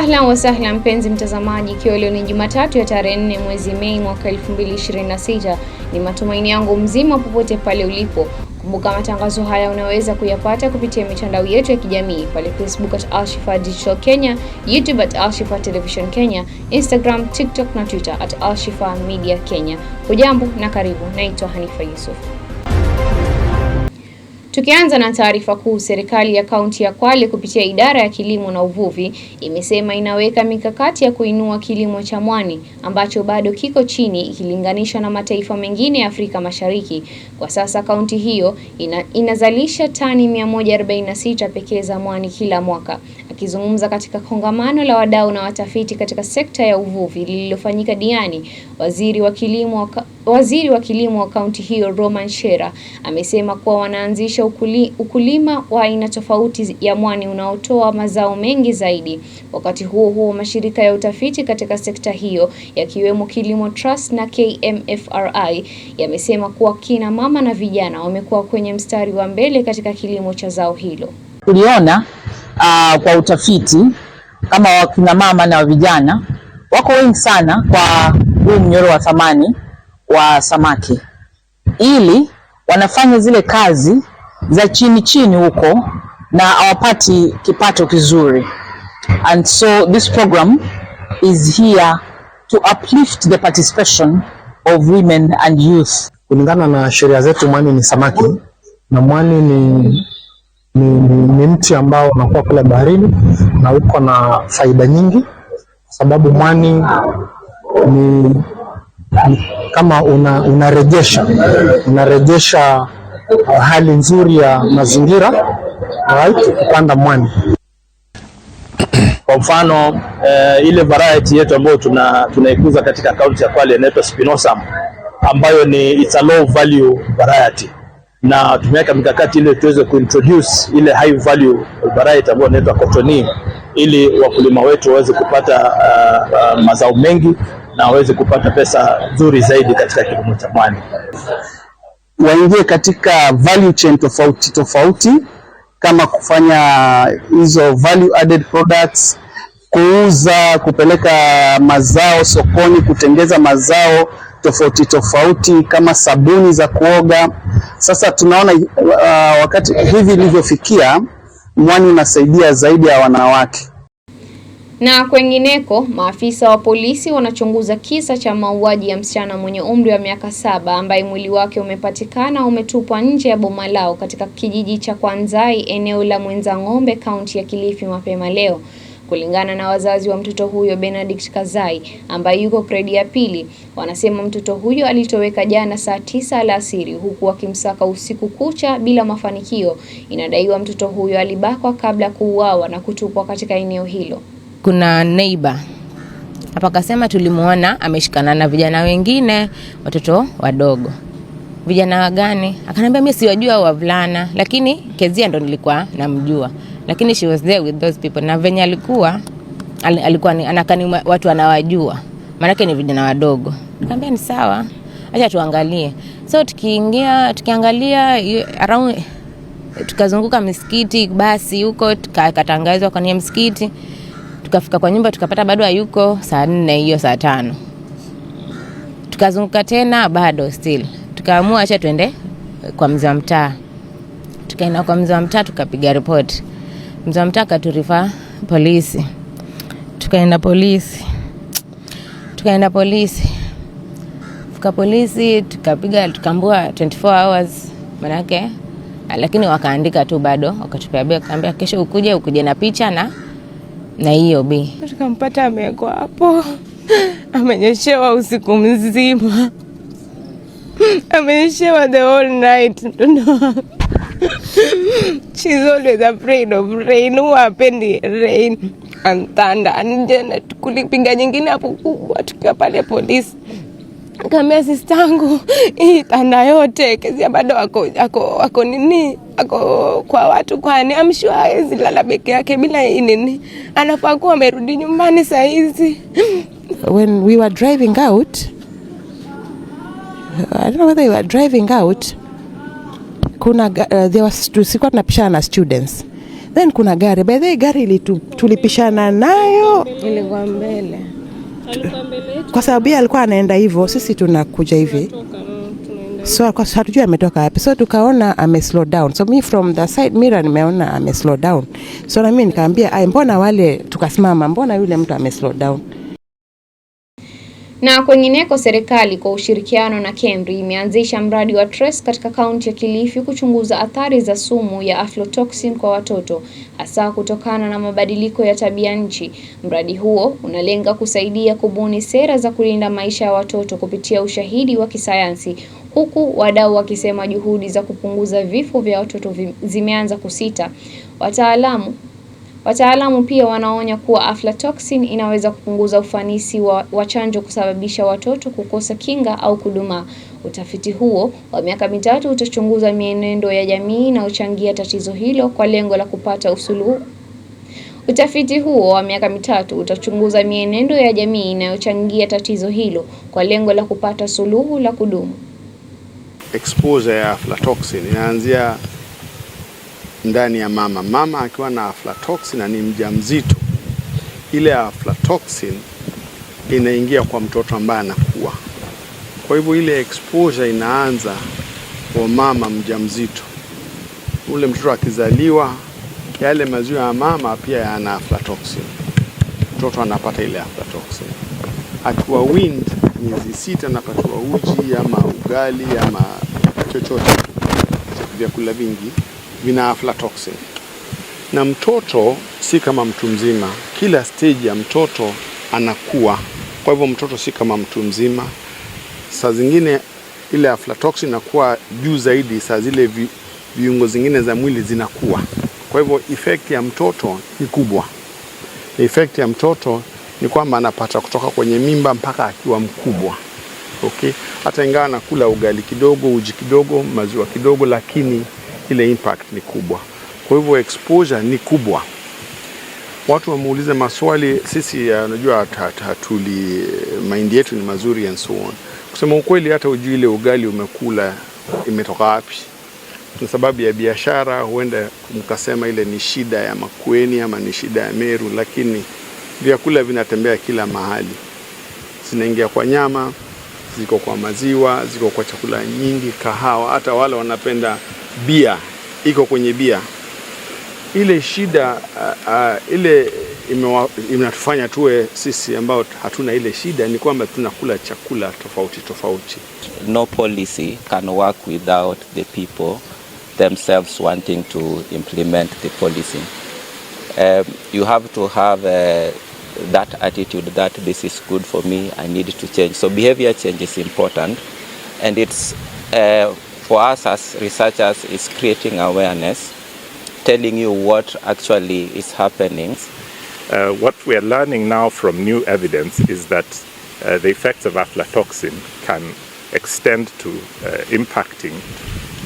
Ahlan wa sahlan mpenzi mtazamaji, ikiwa leo ni Jumatatu ya tarehe 4 mwezi Mei mwaka 2026, ni matumaini yangu mzima popote pale ulipo. Kumbuka matangazo haya unaweza kuyapata kupitia mitandao yetu ya kijamii pale Facebook @Alshifa Digital Kenya, YouTube @Alshifa Television Kenya, Instagram, TikTok na Twitter @Alshifa Media Kenya. Hujambo na karibu, naitwa Hanifa Yusuf. Tukianza na taarifa kuu, serikali ya kaunti ya Kwale kupitia idara ya kilimo na uvuvi imesema inaweka mikakati ya kuinua kilimo cha mwani ambacho bado kiko chini ikilinganishwa na mataifa mengine ya Afrika Mashariki. Kwa sasa kaunti hiyo inazalisha tani 146 pekee za mwani kila mwaka. Akizungumza katika kongamano la wadau na watafiti katika sekta ya uvuvi lililofanyika Diani, waziri wa kilimo wa kaunti hiyo Roman Shera amesema kuwa wanaanzisha ukulima wa aina tofauti ya mwani unaotoa mazao mengi zaidi. Wakati huo mashirika ya utafiti katika sekta hiyo yakiwemo Kilimo Trust na KMFRI yamesema kuwa kina mama na vijana wamekuwa kwenye mstari wa mbele katika kilimo cha zao hilo. Tuliona kwa utafiti kama wakina mama na vijana wako wengi sana kwa huu mnyororo wa thamani wa samaki, ili wanafanya zile kazi za chini huko na hawapati kipato kizuri. And so this program is here to uplift the participation of women and youth. Kulingana na sheria zetu, mwani ni samaki, na mwani ni mti ambao unakuwa kule baharini na uko na faida nyingi, sababu mwani ni kama unarejesha hali nzuri ya mazingira, right? Kupanda mwani kwa mfano ile variety yetu ambayo tunaikuza katika kaunti ya Kwale inaitwa Spinosam, ambayo it's a low value variety, na tumeweka mikakati ili tuweze kuintroduce ile high value variety ambayo inaitwa Cotonie, ili wakulima wetu waweze kupata mazao mengi na waweze kupata pesa nzuri zaidi katika kilimo cha mwani. Waingie katika value chain tofauti kama kufanya hizo value added products, kuuza, kupeleka mazao sokoni, kutengeza mazao tofauti kama sabuni za kuoga. Sasa tunaona wakati hivi ilivyofikia, mwani unasaidia zaidi ya wanawake. Na kwengineko, maafisa wa polisi wanachunguza kisa cha mauaji ya msichana mwenye umri wa miaka 7 ambaye mwili wake umepatikana umetupwa nje ya boma lao katika kijiji cha Kwanzai, eneo la Mwenzang'ombe, kaunti ya Kilifi mapema leo. Kulingana na wazazi wa mtoto huyo, Benedict Kazai, ambaye yuko gredi ya 2, wanasema mtoto huyo alitoweka jana saa 9 alasiri huku wakimsaka usiku kucha bila mafanikio. Inadaiwa mtoto huyo alibakwa kabla kuuawa na kutupwa katika eneo hilo. Kuna neighbor hapa akasema tulimuona ameshikana na vijana wengine, watoto wadogo. Vijana gani? Akaniambia mimi siwajua wavulana, lakini Kezia ndo nilikuwa namjua, lakini she was there with those people, na venye alikuwa anakani watu anawajua, maana ni vijana wadogo. Nikamwambia ni sawa, acha tuangalie. So tukiangalia around, tukazunguka msikiti, basi huko tukatangazwa kwa msikiti. Tukafika kwa nyumba tukapata bado hayuko, saa 4 hiyo saa 5. Tukazunguka tena bado still. Tukaamua acha tuende kwa mzee wa mtaa. Tukaenda kwa mzee wa mtaa tukapiga report. Mzee wa mtaa akaturifa polisi. Tukaenda polisi. Fika polisi tukaambua 24 hours manake, lakini wakaandika tu bado, wakatupea akaambia kesho ukuje na picha na hiyo bi. Tukampata amekuwa hapo, amenyeshewa usiku mzima, amenyeshewa the whole night. She's always afraid of rain. Hapendi rain and thunder. Anjena tukulipiga nyingine hapo kubwa, tukiwa pale polisi. Kama sistangu hii tanda yote Kezia bado ako nini, ako kwa watu, kwani amshua hawezi lala peke yake bila nini, anafaa kuwa amerudi nyumbani saa hizi. When we were driving out, I don't know whether we were driving out, tulikuwa tunapishana na students. Then kuna gari, by the way gari tulipishana nayo, Ilikuwa mbele. kwa sababu yeye alikuwa anaenda hivyo, sisi tunakuja hivi. So kwa sababu hatujui ametoka wapi, so tukaona ame slow down. So me from the side mirror nimeona ame slow down. So na mimi nikaambia mbona wale, tukasimama, mbona yule mtu ame slow down. Na kwengineko, serikali kwa ushirikiano na KEMRI imeanzisha mradi wa TRACE katika kaunti ya Kilifi kuchunguza athari za sumu ya aflatoxin kwa watoto, hasa kutokana na mabadiliko ya tabia nchi. Mradi huo unalenga kusaidia kubuni sera za kulinda maisha ya watoto kupitia ushahidi wa kisayansi, huku wadau wakisema juhudi za kupunguza vifo vya watoto zimeanza kusita. Wataalamu pia wanaonya kuwa aflatoxin inaweza kupunguza ufanisi wa chanjo, kusababisha watoto kukosa kinga au kudumaa. Utafiti huo wa miaka 3 utachunguza mienendo ya jamii inayochangia tatizo hilo kwa lengo la kupata usuluhu. Utafiti huo wa miaka 3 utachunguza mienendo ya jamii inayochangia tatizo hilo kwa lengo la kupata suluhu la kudumu. Exposure ya aflatoxin inaanzia ndani ya mama akiwa na aflatoxin na ni mjamzito. Ile aflatoxin inaingia kwa mtoto ambaye anakuwa. Kwa hivyo ile exposure inaanza kwa mama mjamzito. Ule mtoto akizaliwa, yale maziwa ya mama pia yana aflatoxin. Mtoto anapata ile aflatoxin. Akiwa weaned miezi 6 anapatiwa uji ama ugali ama chochote, vyakula vingi vina aflatoxin. Na mtoto si kama mtu mzima, kila stage ya mtoto anakuwa. Kwa hivyo mtoto si kama mtu mzima. Saa zingine ile aflatoxin inakuwa juu zaidi, saa zile viungo zingine za mwili zinakuwa. Kwa hivyo effect ya mtoto ni kubwa. Effect ya mtoto ni kwamba anapata kutoka kwenye mimba mpaka akiwa mkubwa. Okay? Hata ingawa anakula ugali kidogo, uji kidogo, maziwa kidogo, lakini ile impact ni kubwa. Kwa hivyo exposure ni kubwa. Watu wameuliza maswali, sisi unajua mind yetu ni mazuri and so on. Kusema ukweli, hata ujui ile ugali umekula imetoka wapi. Kwa sababu ya biashara huenda mkasema ile ni shida ya Makueni ama ni shida ya Meru, lakini vyakula vinatembea kila mahali. Zinaingia kwa nyama, ziko kwa maziwa, ziko kwa chakula nyingi, kahawa, hata wale wanapenda bia, iko kwenye bia. Ile shida ile inatufanya tuwe sisi ambao hatuna ile shida ni kwamba tunakula chakula tofauti. No policy can work without the people themselves wanting to implement the policy. You have to have that attitude that this is good for me, I need to change. So behavior change is important, and it's for us as researchers is creating awareness, telling you what actually is happening. What we are learning now from new evidence is that the effects of aflatoxin can extend to impacting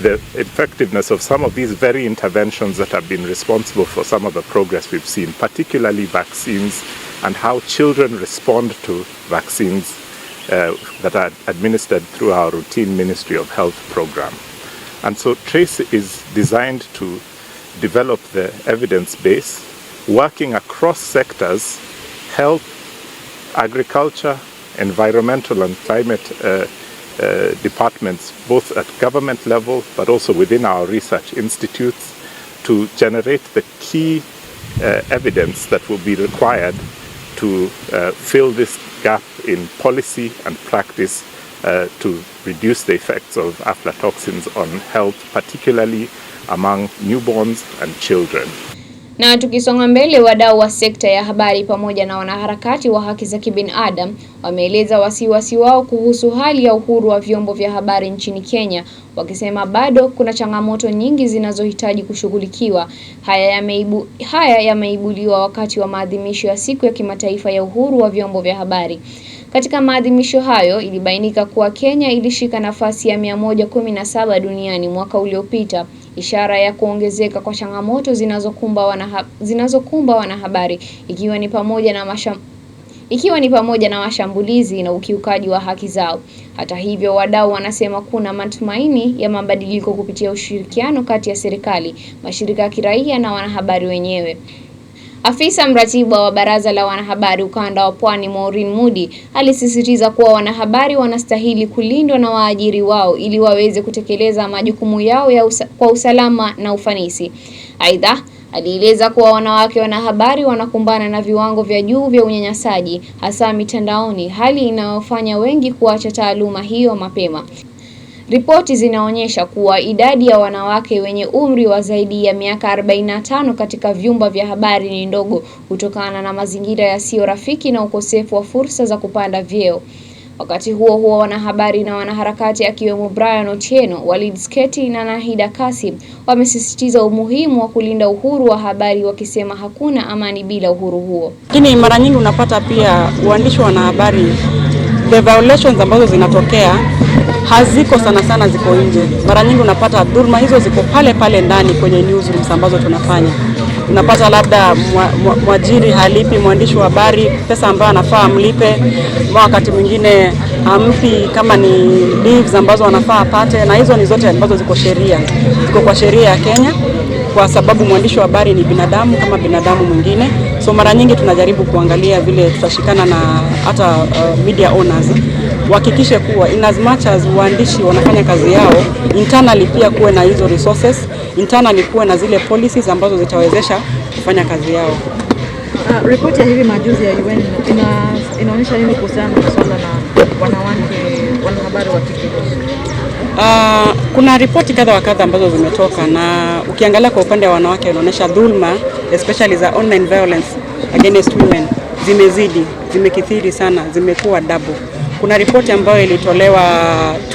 the effectiveness of some of these very interventions that have been responsible for some of the progress we've seen, particularly vaccines and how children respond to vaccines that are administered through our routine Ministry of Health program. And so TRACE is designed to develop the evidence base, working across sectors, health, agriculture, environmental and climate departments, both at government level but also within our research institutes, to generate the key evidence that will be required to fill this gap in policy and practice to reduce the effects of aflatoxins on health, particularly among newborns and children. Na tukisonga mbele, wadau wa sekta ya habari pamoja na wanaharakati wa haki za kibinadamu wameeleza wasiwasi wao kuhusu hali ya uhuru wa vyombo vya habari nchini Kenya, wakisema bado kuna changamoto nyingi zinazohitaji kushughulikiwa. Haya yameibuliwa wakati wa maadhimisho ya siku ya kimataifa ya uhuru wa vyombo vya habari. Katika maadhimisho hayo ilibainika kuwa Kenya ilishika nafasi ya 117 duniani mwaka uliopita, ishara ya kuongezeka kwa changamoto zinazokumba wanahabari, ikiwa ni pamoja ikiwa ni pamoja na mashambulizi na ukiukaji wa haki zao. Hata hivyo, wadau wanasema kuna matumaini ya mabadiliko kupitia ushirikiano kati ya serikali, mashirika ya kiraia na wanahabari wenyewe. Afisa mratibu wa Baraza la Wanahabari Ukanda wa Pwani, Maureen Mudi, alisisitiza kuwa wanahabari wanastahili kulindwa na waajiri wao ili waweze kutekeleza majukumu yao kwa usalama na ufanisi. Aidha, alieleza kuwa wanawake wanahabari wanakumbana na viwango vya juu vya unyanyasaji hasa mitandaoni, hali inayofanya wengi kuacha taaluma hiyo mapema. Ripoti zinaonyesha kuwa idadi ya wanawake wenye umri wa zaidi ya miaka 45 katika vyumba vya habari ni ndogo kutokana na mazingira yasiyo rafiki na ukosefu wa fursa za kupanda vyeo. Wakati huo huo, wanahabari na wanaharakati akiwemo Brian Otieno, Walid Sketi na Nahida Kasim wamesisitiza umuhimu wa kulinda uhuru wa habari, wakisema hakuna amani bila uhuru huo. Lakini mara nyingi unapata pia uandishi wa wanahabari, the violations ambazo zinatokea haziko sana ziko nje. Mara nyingi unapata dhulma hizo ziko pale ndani kwenye newsrooms ambazo tunafanya. Unapata labda mwajiri halipi mwandishi wa habari pesa ambayo anafaa amlipe, wakati mwingine hampi kama ni leaves ambazo anafaa apate, na hizo ni zote ambazo ziko kwa sheria ya Kenya, kwa sababu mwandishi wa habari ni binadamu kama binadamu mwingine. So mara nyingi tunajaribu kuangalia vile tutashikana na hata media owners wahakikishe kuwa in as much as waandishi wanafanya kazi yao, internally pia kuwe na hizo resources, internally kuwe na zile policies ambazo zitawezesha kufanya kazi yao. Ripoti ya hivi majuzi ya UN inaonyesha nini kuhusiana na swala la wanahabari wa kike? Kuna ripoti kadha wa kadha ambazo zimetoka, na ukiangalia kwa upande wa wanawake inaonyesha dhulma, especially za online violence against women zimezidi, zimekithiri sana, zimekuwa double. Kuna ripoti ambayo ilitolewa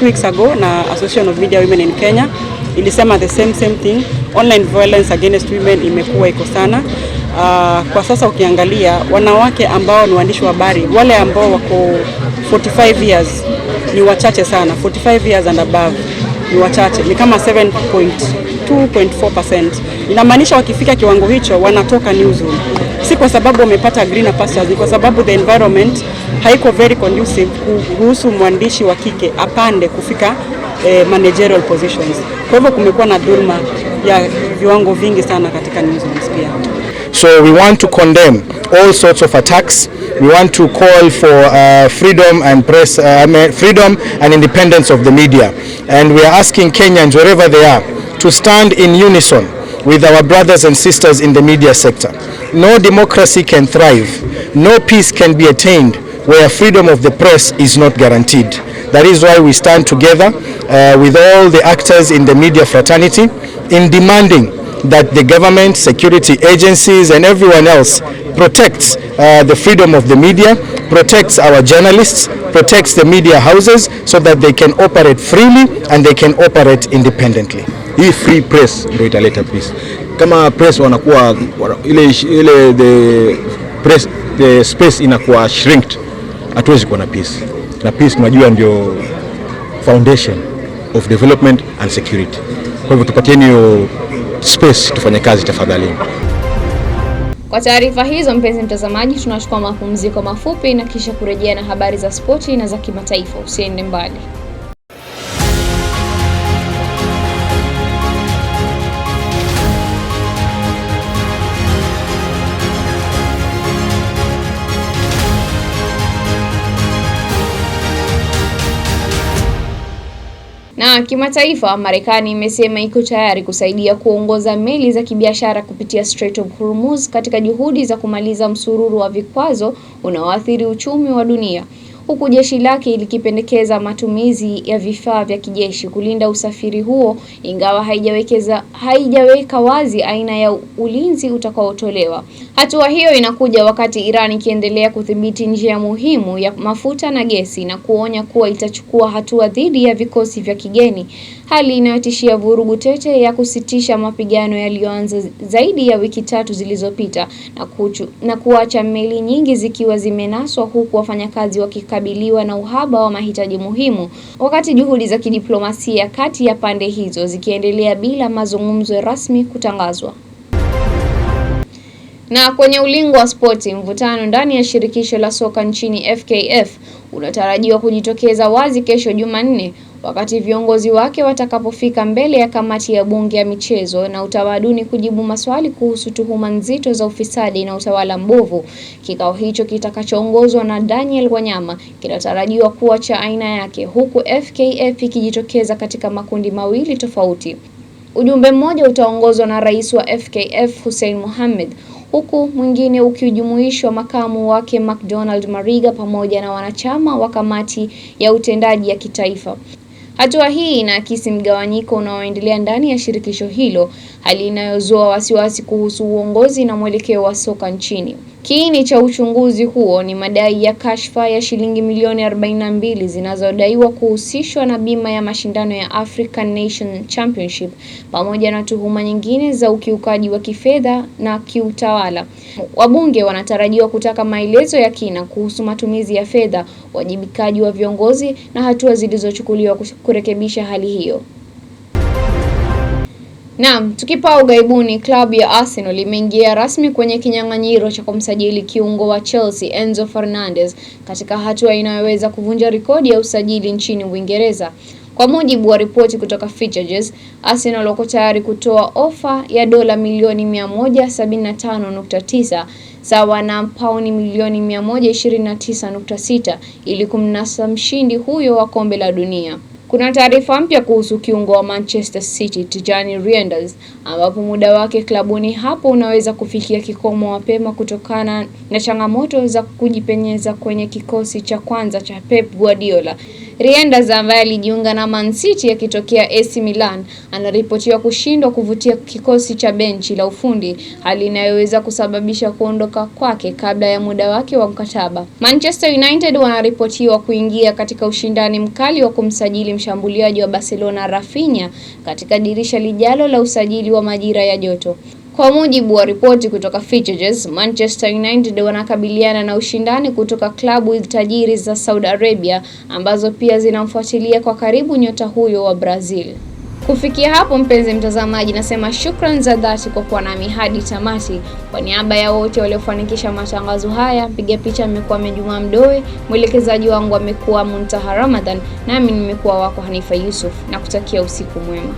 2 weeks ago na Association of Media Women in Kenya, ilisema the same thing, online violence against women imekuwa iko sana. Kwa sasa ukiangalia wanawake ambao ni waandishi wa habari, wale ambao wako 45 years ni wachache sana, 45 years and above ni wachache, ni kama 7.2.4%. Inamaanisha wakifika kiwango hicho wanatoka newsroom. Si kwa sababu wamepata greener pastures, ni kwa sababu the environment haiko very conducive kuhusu mwandishi wa kike apande kufika managerial positions. Kwa hivyo kumekuwa na dhulma ya viwango vingi sana katika newsrooms pia. So we want to condemn all sorts of attacks. We want to call for freedom and press, freedom and independence of the media. And we are asking Kenyans, wherever they are, to stand in unison with our brothers and sisters in the media sector. No democracy can thrive, no peace can be attained where freedom of the press is not guaranteed. That is why we stand together with all the actors in the media fraternity in demanding that the government, security agencies and everyone else protects the freedom of the media, protects our journalists, protects the media houses so that they can operate freely and they can operate independently. Hii free press ndio italeta peace. Kama press wanakuwa the space inakuwa shrinked, hatuwezi kuwa na peace. Na peace tunajua ndio foundation of development and security. Kwa hivyo tupatieni hiyo space tufanye kazi tafadhali. Kwa taarifa hizo, mpenzi mtazamaji, tunachukua mapumziko mafupi na kisha kurejea na habari za spoti na za kimataifa. Usiende mbali. Na kimataifa, Marekani imesema iko tayari kusaidia kuongoza meli za kibiashara kupitia Strait of Hormuz katika juhudi za kumaliza msururu wa vikwazo unaoathiri uchumi wa dunia, huku jeshi lake likipendekeza matumizi ya vifaa vya kijeshi kulinda usafiri huo, ingawa haijaweka wazi aina ya ulinzi utakaotolewa. Hatua hiyo inakuja wakati Iran ikiendelea kudhibiti njia muhimu ya mafuta na gesi na kuonya kuwa itachukua hatua dhidi ya vikosi vya kigeni, hali inayotishia vurugu tete ya kusitisha mapigano yaliyoanza zaidi ya wiki 3 zilizopita na kuacha meli nyingi zikiwa zimenaswa, huku wafanyakazi wakikabiliwa na uhaba wa mahitaji muhimu, wakati juhudi za kidiplomasia kati ya pande hizo zikiendelea bila mazungumzo rasmi kutangazwa. Na kwenye ulingo wa spoti, mvutano ndani ya shirikisho la soka nchini FKF unatarajiwa kujitokeza wazi kesho Jumanne, wakati viongozi wake watakapofika mbele ya kamati ya bunge ya michezo na utamaduni kujibu maswali kuhusu tuhuma nzito za ufisadi na utawala mbovu. Kikao hicho kitakachoongozwa na Daniel Wanyama kinatarajiwa kuwa cha aina yake, huku FKF ikijitokeza katika makundi mawili tofauti. Ujumbe mmoja utaongozwa na rais wa FKF Hussein Mohamed, huku mwingine ukijumuishwa makamu wake McDonald Mariga pamoja na wanachama wa kamati ya utendaji ya kitaifa. Hatua hii inaakisi mgawanyiko unaoendelea ndani ya shirikisho hilo, hali inayozua wasiwasi kuhusu uongozi na mwelekeo wa soka nchini. Kiini cha uchunguzi huo ni madai ya kashfa ya shilingi milioni 42 zinazodaiwa kuhusishwa na bima ya mashindano ya African Nation Championship pamoja na tuhuma nyingine za ukiukaji wa kifedha na kiutawala. Wabunge wanatarajiwa kutaka maelezo ya kina kuhusu matumizi ya fedha, wajibikaji wa viongozi na hatua zilizochukuliwa kurekebisha hali hiyo. Naam, tukipaa ugaibuni, klabu ya Arsenal imeingia rasmi kwenye kinyang'anyiro cha kumsajili kiungo wa Chelsea Enzo Fernandez katika hatua inayoweza kuvunja rekodi ya usajili nchini Uingereza. Kwa mujibu wa ripoti kutoka Features, Arsenal wako tayari kutoa ofa ya dola milioni 175.9 sawa na pauni milioni 129.6 ili kumnasa mshindi huyo wa kombe la dunia. Kuna taarifa mpya kuhusu kiungo wa Manchester City Tijani Reinders, ambapo muda wake klabuni hapo unaweza kufikia kikomo mapema kutokana na changamoto za kujipenyeza kwenye kikosi cha kwanza cha Pep Guardiola. Reinders ambaye alijiunga na Man City akitokea AC Milan anaripotiwa kushindwa kuvutia kikosi cha benchi la ufundi, hali inayoweza kusababisha kuondoka kwake kabla ya muda wake wa mkataba. Manchester United wanaripotiwa kuingia katika ushindani mkali wa kumsajili mshambuliaji wa Barcelona Rafinha katika dirisha lijalo la usajili wa majira ya joto. Kwa mujibu wa ripoti kutoka Features, Manchester United wanakabiliana na ushindani kutoka klabu tajiri za Saudi Arabia ambazo pia zinamfuatilia kwa karibu nyota huyo wa Brazil. Kufikia hapo mpenzi mtazamaji, nasema shukrani za dhati kwa kuwa nami hadi tamati. Kwa niaba ya wote waliofanikisha matangazo haya, piga picha amekuwa Juma Mdoe, mwelekezaji wangu amekuwa Muntaha Ramadhan, nami nimekuwa wako Hanifa Yusuf, na kutakia usiku mwema.